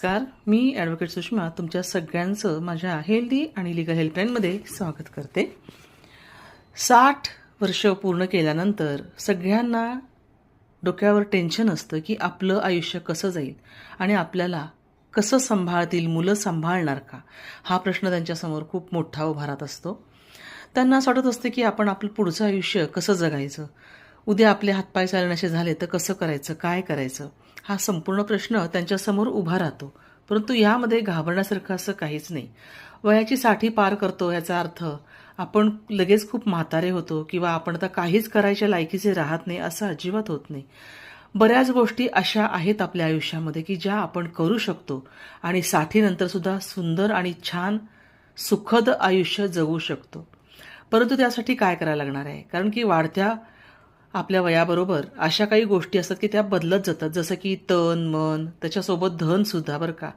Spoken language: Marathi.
नमस्कार. मी ॲडव्होकेट सुषमा तुमच्या सगळ्यांचं माझ्या हेल्दी आणि लीगल हेल्पलाईनमध्ये स्वागत करते. 60 वर्ष पूर्ण केल्यानंतर सगळ्यांना डोक्यावर टेन्शन असतं की आपलं आयुष्य कसं जाईल आणि आपल्याला कसं सांभाळतील, मुलं सांभाळणार का, हा प्रश्न त्यांच्यासमोर खूप मोठा उभा राहत असतो. त्यांना असं वाटत असतं की आपण आपलं पुढचं आयुष्य कसं जगायचं, उद्या आपले हातपाय चालण्याचे झाले तर कसं करायचं, काय करायचं, हा संपूर्ण प्रश्न त्यांच्यासमोर उभा राहतो. परंतु यामध्ये घाबरण्यासारखं असं काहीच नाही. वयाची 60 पार करतो याचा अर्थ आपण लगेच खूप म्हातारे होतो किंवा आपण आता काहीच करायच्या लायकीचे राहत नाही असं अजिबात होत नाही. बऱ्याच गोष्टी अशा आहेत आपल्या आयुष्यामध्ये की ज्या आपण करू शकतो आणि 60 नंतर सुद्धा सुंदर आणि छान सुखद आयुष्य जगू शकतो. परंतु त्यासाठी काय करायला लागणार आहे? कारण की वाढत्या आपल्या वयाबरोबर अशा काही गोष्टी असतात की त्या बदलत जातात, जसं की तन मन त्याच्यासोबत धन सुद्धा, बरं का.